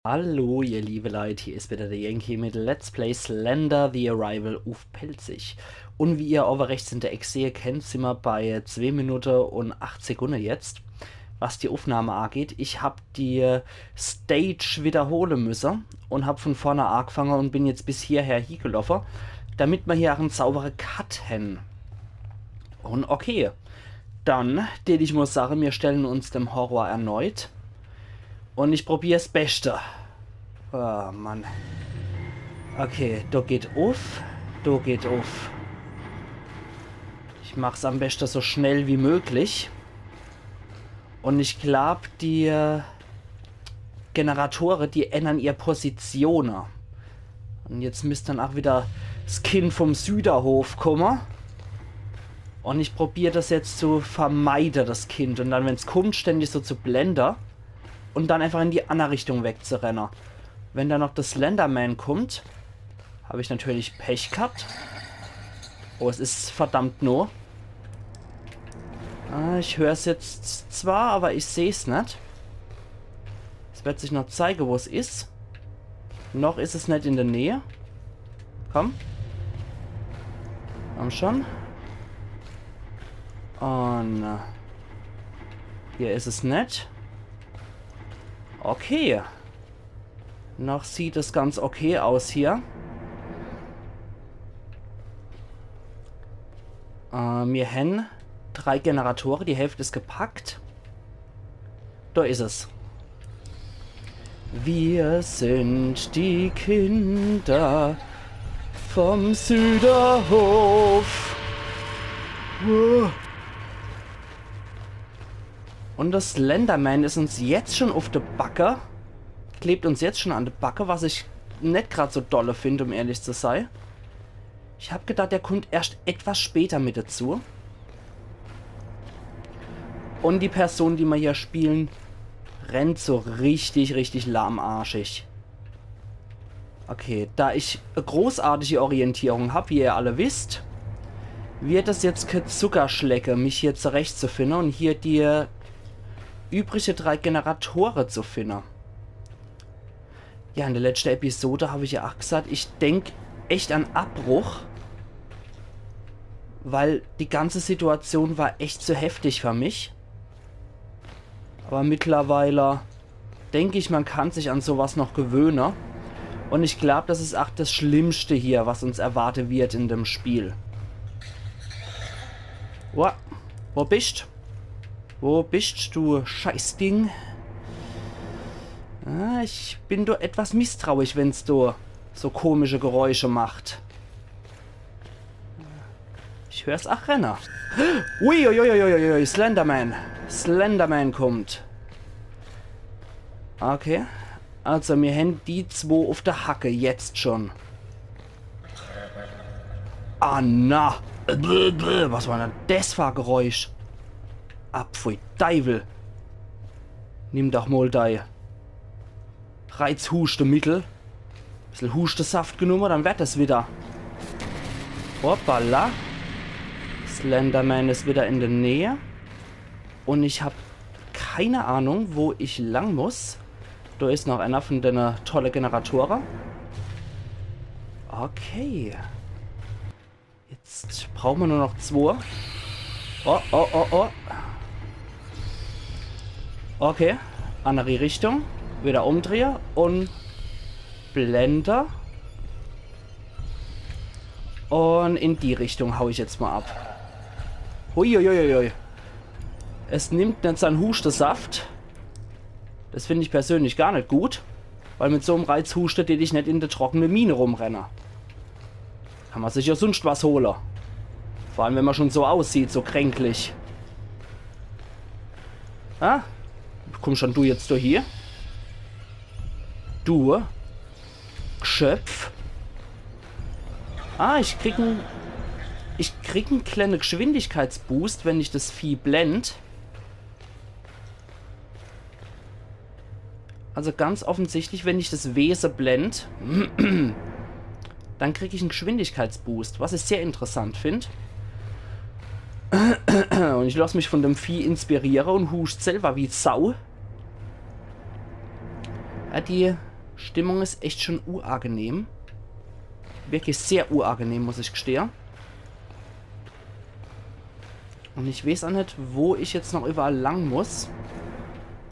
Hallo, ihr liebe Leute, hier ist wieder der Yankee mit Let's Play Slender The Arrival auf Pelzig. Und wie ihr aber rechts in der Ecke seht, kennt, sind wir bei 2 Minuten und 8 Sekunden jetzt, was die Aufnahme angeht. Ich habe die Stage wiederholen müssen und habe von vorne angefangen und bin jetzt bis hierher hingelaufen, damit wir hier auch einen sauberen Cut haben. Und okay, dann, ich muss sagen, wir stellen uns dem Horror erneut. Und ich probiere das Beste. Oh, Mann. Okay, da geht auf. Da geht auf. Ich mache es am besten so schnell wie möglich. Und ich glaube, die Generatoren, die ändern ihre Positionen. Und jetzt müsste dann auch wieder das Kind vom Süderhof kommen. Und ich probiere das jetzt zu vermeiden, das Kind. Und dann, wenn es kommt, ständig so zu blenden. Und dann einfach in die andere Richtung wegzurennen. Wenn da noch das Slenderman kommt, habe ich natürlich Pech gehabt. Oh, es ist verdammt nur. Ich höre es jetzt zwar, aber ich sehe es nicht. Es wird sich noch zeigen, wo es ist. Noch ist es nicht in der Nähe. Komm. Komm schon. Und hier ist es nicht. Okay. Noch sieht es ganz okay aus hier. Wir haben 3 Generatoren, die Hälfte ist gepackt. Da ist es. Wir sind die Kinder vom Süderhof. Und das Slenderman ist uns jetzt schon auf der Backe. Klebt uns jetzt schon an der Backe, was ich nicht gerade so dolle finde, um ehrlich zu sein. Ich habe gedacht, der kommt erst etwas später mit dazu. Und die Person, die wir hier spielen, rennt so richtig lahmarschig. Okay, da ich eine großartige Orientierung habe, wie ihr alle wisst, wird es jetzt kein Zuckerschlecke, mich hier zurechtzufinden und hier die übrige 3 Generatoren zu finden. Ja, in der letzten Episode habe ich ja auch gesagt, ich denke echt an Abbruch, weil die ganze Situation war echt zu heftig für mich. Aber mittlerweile denke ich, man kann sich an sowas noch gewöhnen. Und ich glaube, das ist auch das Schlimmste hier, was uns erwarten wird in dem Spiel. Oh, wo bist du? Wo bist du, Scheißding? Ich bin doch etwas misstrauisch, wenn es so komische Geräusche macht. Ich höre es auch rennen. Uiuiuiui, Slenderman. Slenderman kommt. Okay. Also, wir haben die 2 auf der Hacke, jetzt schon. Ah, na. Was war denn das für ein Geräusch? Abpfui, Teufel. Nimm doch mal dein Reizhustemittel. Bisschen Hustesaft genommen, dann wird es wieder. Hoppala. Slenderman ist wieder in der Nähe. Und ich habe keine Ahnung, wo ich lang muss. Da ist noch einer von den tollen Generatoren. Okay. Jetzt brauchen wir nur noch 2. Oh. Okay. Andere Richtung. Wieder umdrehen und Blender. Und in die Richtung hau ich jetzt mal ab. Huiuiuiui. Es nimmt nicht seinen Hustesaft. Das finde ich persönlich gar nicht gut. Weil mit so einem Reizhuste, den ich nicht in der trockenen Mine rumrenne. Kann man sich ja sonst was holen. Vor allem, wenn man schon so aussieht, so kränklich. Ah? Komm schon du jetzt hier. Du. Geschöpf. Ah, ich krieg einen kleinen Geschwindigkeitsboost, wenn ich das Vieh blend. Also ganz offensichtlich, wenn ich das Wesen blend, dann kriege ich einen Geschwindigkeitsboost, was ich sehr interessant finde. Und ich lasse mich von dem Vieh inspirieren und huscht selber wie Sau. Ja, die Stimmung ist echt schon unangenehm. Wirklich sehr unangenehm, muss ich gestehen. Und ich weiß auch nicht, wo ich jetzt noch überall lang muss.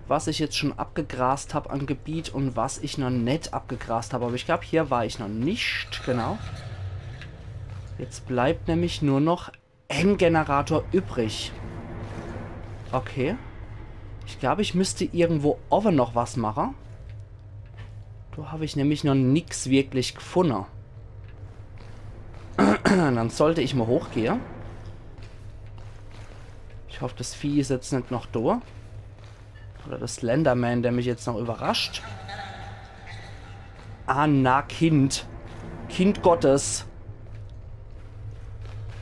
Was ich jetzt schon abgegrast habe an Gebiet und was ich noch nicht abgegrast habe. Aber ich glaube, hier war ich noch nicht. Genau. Jetzt bleibt nämlich nur noch Endgenerator übrig. Okay. Ich glaube, ich müsste irgendwo oben noch was machen. Da habe ich nämlich noch nichts wirklich gefunden. Dann sollte ich mal hochgehen. Ich hoffe, das Vieh ist jetzt nicht noch da. Oder das Slenderman, der mich jetzt noch überrascht. Ah, na, Kind. Kind Gottes.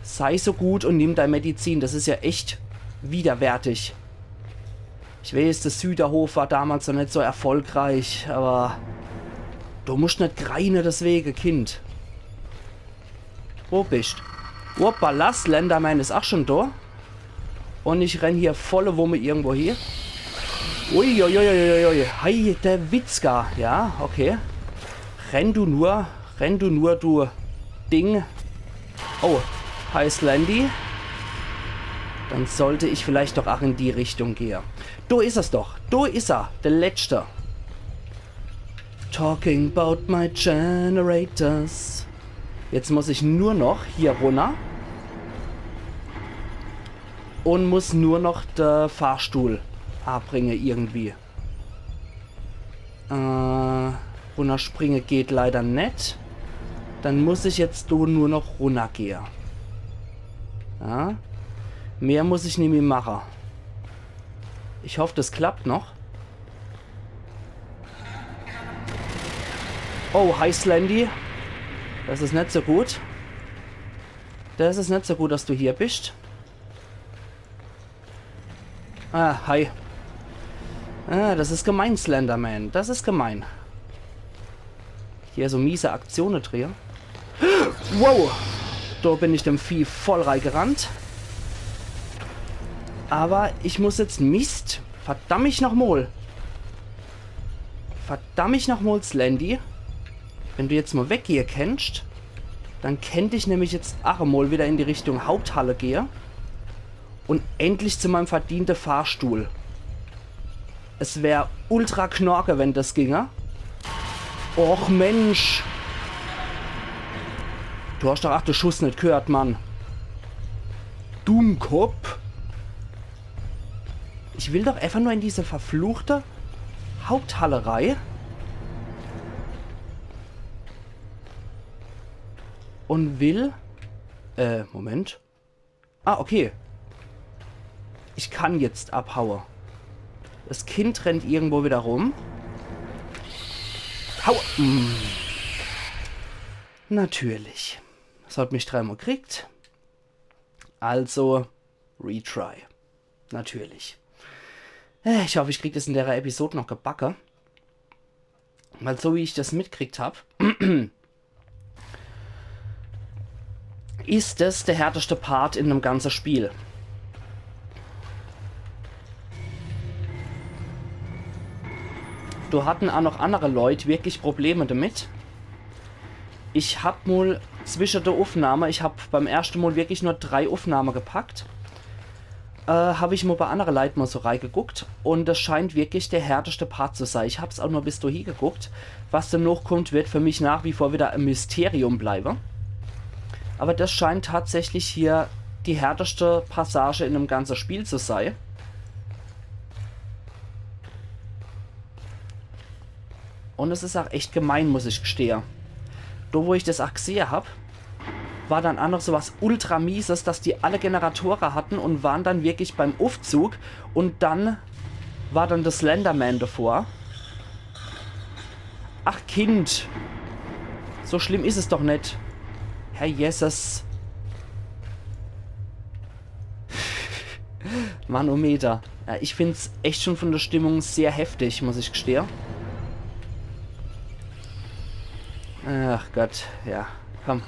Sei so gut und nimm dein Medizin. Das ist ja echt widerwärtig. Ich weiß, der Süderhof war damals noch nicht so erfolgreich, aber du musst nicht greine deswegen, Kind. Wo bist du? Hoppala, Slenderman ist auch schon da. Und ich renne hier volle Wumme irgendwo hier. Uiuiuiuiui. Hi, der Witzka. Ja, okay. Renn du nur, du Ding. Oh, hi Slendy. Dann sollte ich vielleicht doch auch in die Richtung gehen. Da ist es doch. Da ist er, der Letzte. Talking about my generators. Jetzt muss ich nur noch hier runter. Und muss nur noch den Fahrstuhl abbringen irgendwie. Runterspringen geht leider nicht. Dann muss ich jetzt nur noch runtergehen. Ja. Mehr muss ich nämlich machen. Ich hoffe, das klappt noch. Oh, hi Slendy. Das ist nicht so gut. Das ist nicht so gut, dass du hier bist. Ah, hi. Ah, das ist gemein, Slenderman. Das ist gemein. Hier so miese Aktionen drehen. Wow. Da bin ich dem Vieh voll reingerannt. Aber ich muss jetzt Mist. Verdammt mich nochmal. Verdammt mich nochmal, Slendy. Wenn du jetzt mal weggehen kennst, dann könnte ich nämlich jetzt auch mal wieder in die Richtung Haupthalle gehen. Und endlich zu meinem verdienten Fahrstuhl. Es wäre ultra knorke, wenn das ginge. Och Mensch. Du hast doch auch den Schuss nicht gehört, Mann. Dummkopf. Ich will doch einfach nur in diese verfluchte Haupthallerei. Und will... Moment. Ah, okay. Ich kann jetzt abhauen. Das Kind rennt irgendwo wieder rum. Hau! Natürlich. Das hat mich dreimal gekriegt. Also, retry. Natürlich. Ich hoffe, ich kriege das in der Episode noch gebacken. Weil so wie ich das mitgekriegt habe, ist das der härteste Part in einem ganzen Spiel. Da hatten auch noch andere Leute wirklich Probleme damit. Ich habe mal zwischen der Aufnahme, ich habe beim ersten Mal wirklich nur 3 Aufnahmen gepackt. Habe ich mal bei anderen Leuten mal so reingeguckt. Und das scheint wirklich der härteste Part zu sein. Ich habe es auch nur bis dahin geguckt. Was danach kommt, wird für mich nach wie vor wieder ein Mysterium bleiben. Aber das scheint tatsächlich hier die härteste Passage in einem ganzen Spiel zu sein. Und es ist auch echt gemein, muss ich gestehen. Da, wo ich das auch gesehen habe, war dann auch noch so was ultra mieses, dass die alle Generatoren hatten und waren dann wirklich beim Aufzug. Und dann war dann das Slenderman davor. Ach Kind, so schlimm ist es doch nicht. Herr Jesus. Manometer. Ja, ich finde es echt schon von der Stimmung sehr heftig, muss ich gestehen. Ach Gott, ja, komm.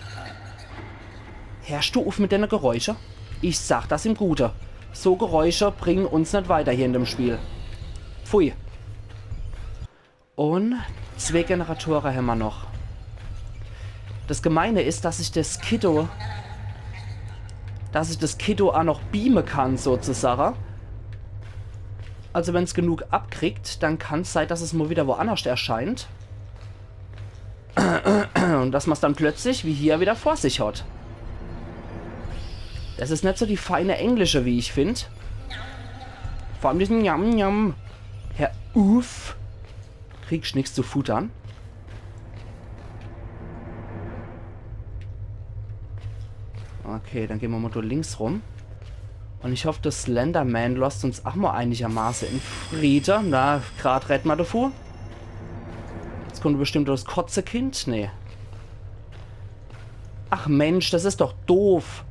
Hörst du auf mit deinen Geräuschen? Ich sag das im Gute. So Geräusche bringen uns nicht weiter hier in dem Spiel. Pfui. Und 2 Generatoren haben wir noch. Das Gemeine ist, dass ich das Kiddo auch noch beamen kann, sozusagen. Also wenn es genug abkriegt, dann kann es sein, dass es mal wieder woanders erscheint. Und dass man es dann plötzlich, wie hier, wieder vor sich hat. Das ist nicht so die feine Englische, wie ich finde. Vor allem diesen Njam-Njam. Herr Uff. Kriegst nichts zu futtern. Okay, dann gehen wir mal links rum. Und ich hoffe, das Slenderman lässt uns auch mal einigermaßen in Frieden. Na, gerade retten wir davor. Jetzt kommt bestimmt das Kotzekind. Nee. Ach Mensch, das ist doch doof.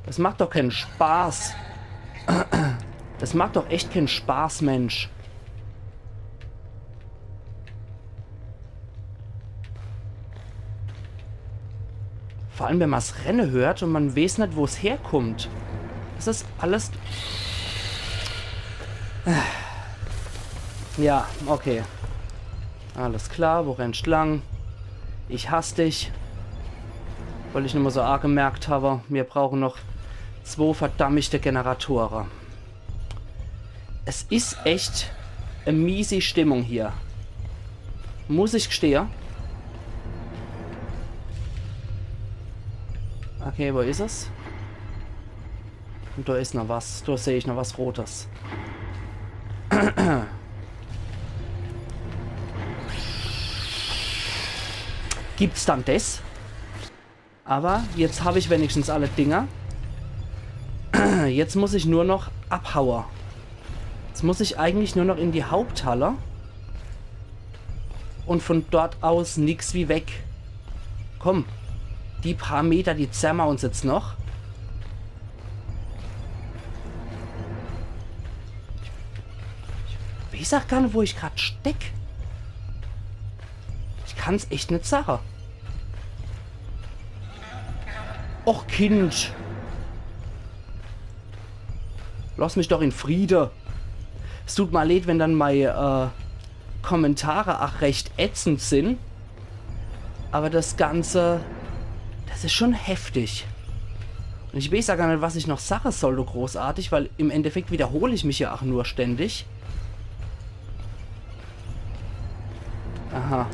Das macht doch keinen Spaß. Das macht doch echt keinen Spaß, Mensch. Vor allem, wenn man das Rennen hört und man weiß nicht, wo es herkommt. Das ist alles... Ja, okay. Alles klar, wo rennst lang? Ich hasse dich. Weil ich nicht mehr so arg gemerkt habe, wir brauchen noch 2 verdammte Generatoren. Es ist echt eine miese Stimmung hier. Muss ich gestehen. Okay, wo ist es? Und da ist noch was. Da sehe ich noch was Rotes. Gibt's dann das? Aber jetzt habe ich wenigstens alle Dinger. Jetzt muss ich nur noch abhauen. Jetzt muss ich eigentlich nur noch in die Haupthalle. Und von dort aus nix wie weg. Komm. Die paar Meter, die zerren wir uns jetzt noch. Ich weiß auch gar nicht, wo ich gerade steck. Ich kann es echt nicht sagen. Och, Kind. Lass mich doch in Friede. Es tut mir leid, wenn dann meine Kommentare auch recht ätzend sind. Aber das Ganze... Das ist schon heftig. Und ich weiß ja gar nicht, was ich noch sagen soll, so großartig, weil im Endeffekt wiederhole ich mich ja auch nur ständig. Aha.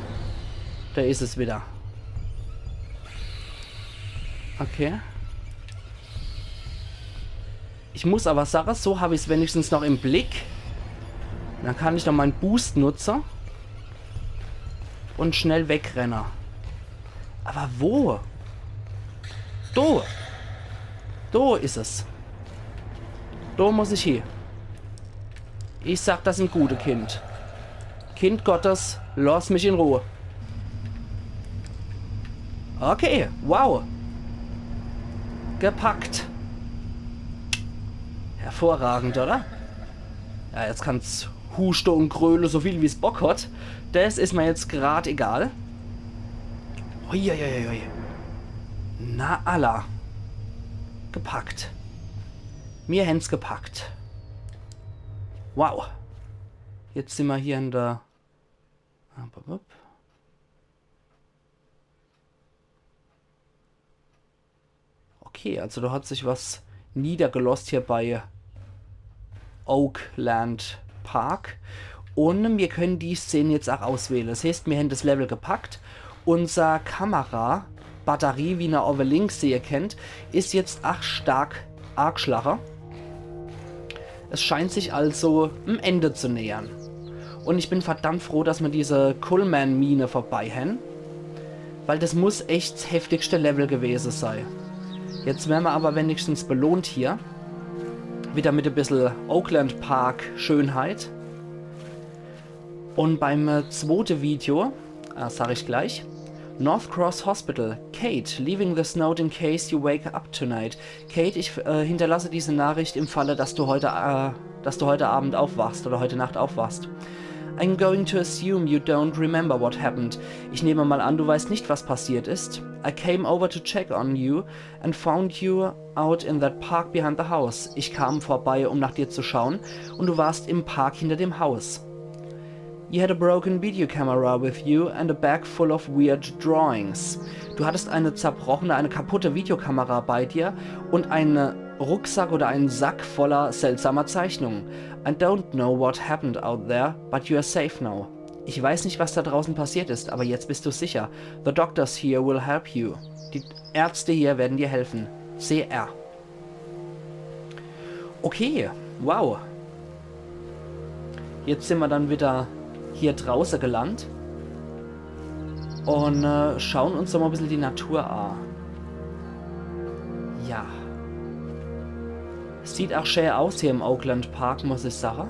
Da ist es wieder. Okay. Ich muss aber sagen, so habe ich es wenigstens noch im Blick. Dann kann ich noch meinen Boost nutzen. Und schnell wegrennen. Aber wo? Da. Da ist es. Da muss ich hin. Ich sag, das ist ein gutes Kind. Kind Gottes, lass mich in Ruhe. Okay, wow. Gepackt. Hervorragend, oder? Ja, jetzt kann's huste und gröle so viel wie es Bock hat. Das ist mir jetzt gerade egal. Uiuiui. Na Allah. Gepackt. Mir händ's gepackt. Wow. Jetzt sind wir hier in der... Okay, also da hat sich was niedergelost hier bei Oakland Park. Und wir können die Szene jetzt auch auswählen. Das heißt, wir haben das Level gepackt. Unser Kamera-Batterie, wie ihr auf der links sehen könnt, ist jetzt arg schlacher. Es scheint sich also am Ende zu nähern. Und ich bin verdammt froh, dass wir diese Coleman-Mine vorbei haben. Weil das muss echt das heftigste Level gewesen sein. Jetzt werden wir aber wenigstens belohnt hier. Wieder mit ein bisschen Oakland Park Schönheit. Und beim zweiten Video, sage ich gleich, North Cross Hospital. Kate, leaving this note in case you wake up tonight. Kate, ich hinterlasse diese Nachricht im Falle, dass du heute Abend aufwachst oder heute Nacht aufwachst. I'm going to assume you don't remember what happened. Ich nehme mal an, du weißt nicht, was passiert ist. I came over to check on you and found you out in that park behind the house. Ich kam vorbei, um nach dir zu schauen, und du warst im Park hinter dem Haus. You had a broken video camera with you and a bag full of weird drawings. Du hattest eine zerbrochene, eine kaputte Videokamera bei dir und einen Rucksack oder einen Sack voller seltsamer Zeichnungen. I don't know what happened out there, but you are safe now. Ich weiß nicht, was da draußen passiert ist, aber jetzt bist du sicher. The doctors here will help you. Die Ärzte hier werden dir helfen. CR. Okay, wow. Jetzt sind wir dann wieder hier draußen gelandet und schauen uns doch mal ein bisschen die Natur an. Ja. Sieht auch schön aus hier im Oakland Park, muss ich sagen.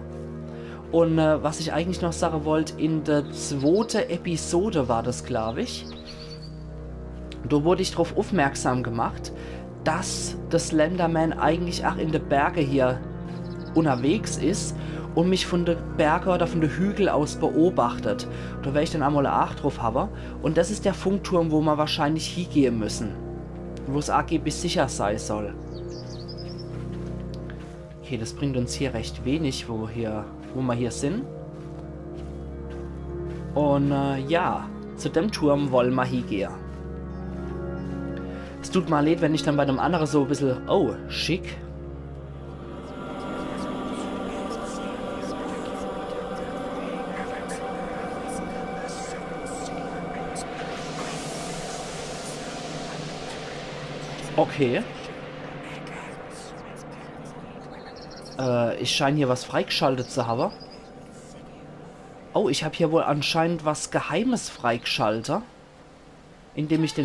Und was ich eigentlich noch sagen wollte, in der zweiten Episode war das, glaube ich. Da wurde ich darauf aufmerksam gemacht, dass der Slenderman eigentlich auch in den Bergen hier unterwegs ist und mich von der Berge oder von der Hügel aus beobachtet. Da werde ich dann einmal eine Acht drauf haben. Und das ist der Funkturm, wo wir wahrscheinlich hingehen müssen. Wo es angeblich sicher sein soll. Okay, das bringt uns hier recht wenig, wo wir hier sind. Und ja, zu dem Turm wollen wir hingehen. Es tut mir leid, wenn ich dann bei dem anderen so ein bisschen... Oh, schick. Okay. Ich scheine hier was freigeschaltet zu haben. Oh, ich habe hier wohl anscheinend was Geheimes freigeschaltet. Indem ich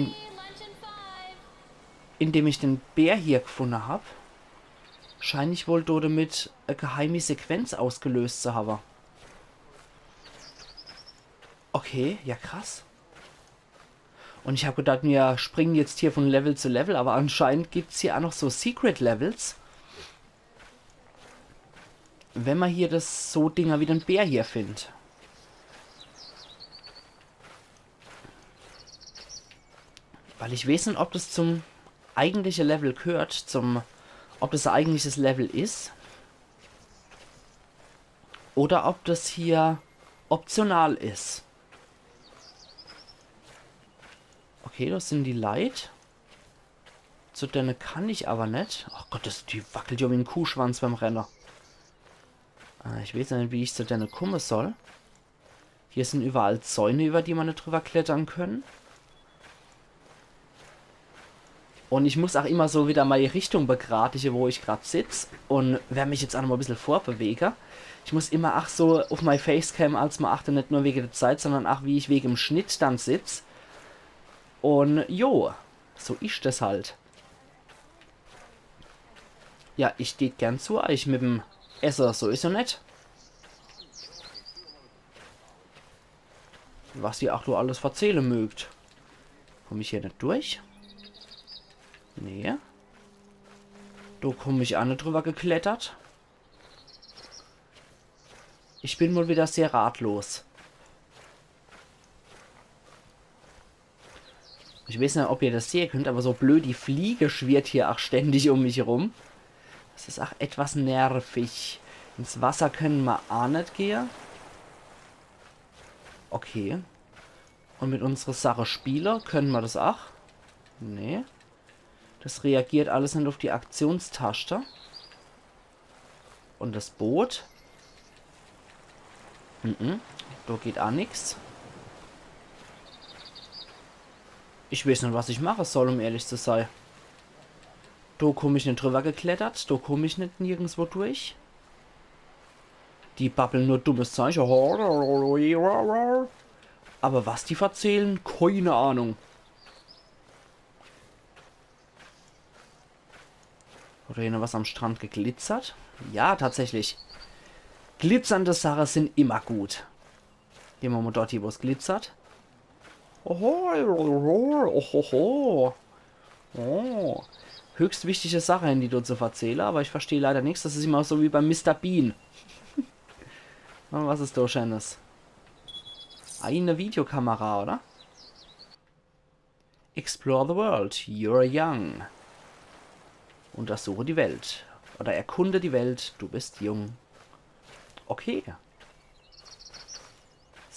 den Bär hier gefunden habe. Scheine ich wohl damit eine geheime Sequenz ausgelöst zu haben. Okay, ja krass. Und ich habe gedacht, wir springen jetzt hier von Level zu Level, aber anscheinend gibt es hier auch noch so Secret Levels. Wenn man hier das so Dinger wie den Bär hier findet. Weil ich weiß nicht, ob das zum eigentlichen Level gehört, ob das ein eigentliches Level ist. Oder ob das hier optional ist. Okay, das sind die Light. Zu denen kann ich aber nicht. Ach Gott, die wackelt ja wie ein Kuhschwanz beim Renner. Ich weiß nicht, wie ich zu denen kommen soll. Hier sind überall Zäune, über die man nicht drüber klettern können. Und ich muss auch immer so wieder meine Richtung begradigen, wo ich gerade sitze. Und werde mich jetzt auch noch mal ein bisschen vorbewegen. Ich muss immer auch so auf meine Facecam als mal achten, nicht nur wegen der Zeit, sondern auch wie ich wegen dem Schnitt dann sitze. Und jo, so ist das halt. Ja, ich stehe gern zu euch mit dem Esser, so ist er nicht. Was ihr auch nur alles erzählen mögt. Komme ich hier nicht durch? Nee. Da komme ich auch nicht drüber geklettert. Ich bin wohl wieder sehr ratlos. Ich weiß nicht, ob ihr das sehen könnt, aber so blöd, die Fliege schwirrt hier auch ständig um mich herum. Das ist auch etwas nervig. Ins Wasser können wir auch nicht gehen. Okay. Und mit unserer Sache Spieler können wir das auch? Nee. Das reagiert alles nicht auf die Aktionstaste. Und das Boot? Da geht auch nichts. Ich weiß nicht, was ich machen soll, um ehrlich zu sein. Da komme ich nicht drüber geklettert. Da komme ich nicht nirgendwo durch. Die babbeln nur dummes Zeichen. Aber was die erzählen, keine Ahnung. Oder hier noch was am Strand geglitzert? Ja, tatsächlich. Glitzernde Sachen sind immer gut. Gehen wir mal dort, wo es glitzert. Oho. Oh. Höchst wichtige Sachen, die du zu erzählen, aber ich verstehe leider nichts. Das ist immer so wie beim Mr. Bean. Was ist da Schönes? Eine Videokamera, oder? Explore the world. You're young. Untersuche die Welt. Oder erkunde die Welt. Du bist jung. Okay.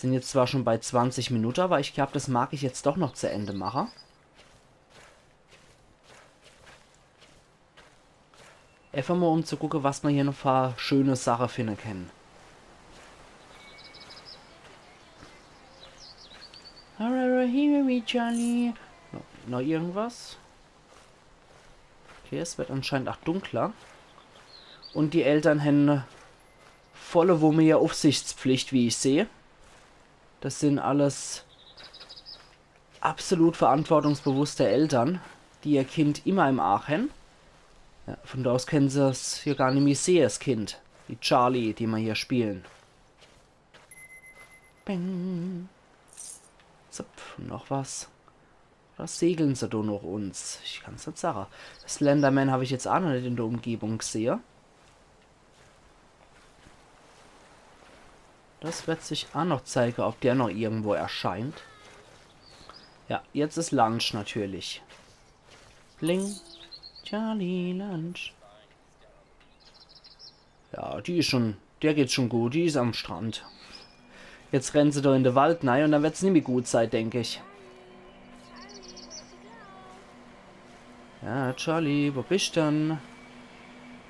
Sind jetzt zwar schon bei 20 Minuten, aber ich glaube, das mag ich jetzt doch noch zu Ende machen. Einfach mal, um zu gucken, was man hier noch für schöne Sachen finden kann. Charlie. Noch irgendwas? Okay, es wird anscheinend auch dunkler. Und die Eltern haben volle Wumme hier Aufsichtspflicht, wie ich sehe. Das sind alles absolut verantwortungsbewusste Eltern, die ihr Kind immer im Arm haben. Ja, von da aus können sie es hier gar nicht mehr sehen, das Kind. Die Charlie, die wir hier spielen. Bing. Zupf, noch was. Oder segeln sie da noch uns? Ich kann es nicht sagen. Das Slenderman habe ich jetzt auch noch nicht in der Umgebung gesehen. Das wird sich auch noch zeigen, ob der noch irgendwo erscheint. Ja, jetzt ist Lunch natürlich. Bling. Charlie Lunch. Ja, die ist schon... Der geht schon gut. Die ist am Strand. Jetzt rennen sie da in den Wald rein und dann wird es nicht mehr gut sein, denke ich. Ja, Charlie, wo bist du denn?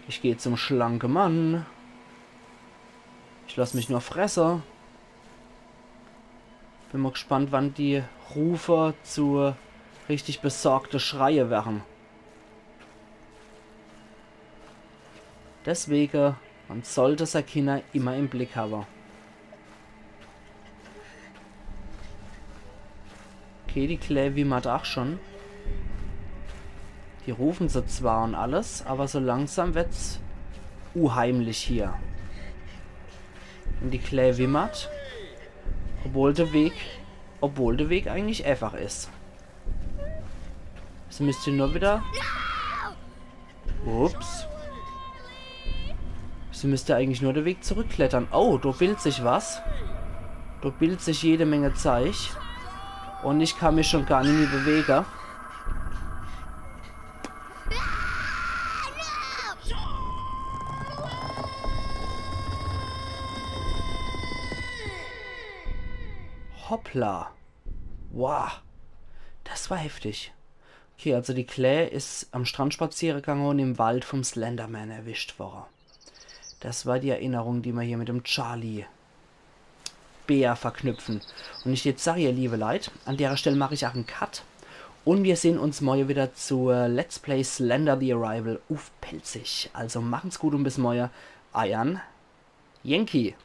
Ich gehe zum schlanken Mann. Ich lasse mich nur fressen. Bin mal gespannt, wann die Rufe zu richtig besorgte Schreie werden. Deswegen, man sollte seine Kinder immer im Blick haben. Okay, die Claire wimmert auch schon. Die rufen sie zwar und alles, aber so langsam wird's unheimlich hier. Und die Claire wimmert, obwohl der Weg eigentlich einfach ist. Sie müsste nur wieder... Ups. Sie müsste eigentlich nur den Weg zurückklettern. Oh, da bildet sich was. Da bildet sich jede Menge Zeug. Und ich kann mich schon gar nicht mehr bewegen. Hoppla. Wow. Das war heftig. Okay, also die Claire ist am Strand spazieren gegangen und im Wald vom Slenderman erwischt worden. Das war die Erinnerung, die wir hier mit dem Charlie Bär verknüpfen. Und ich jetzt sage, ihr liebe Leute, an der Stelle mache ich auch einen Cut. Und wir sehen uns morgen wieder zu Let's Play Slender the Arrival auf Pelzig. Also machen's gut und bis morgen. Eiern Yankee.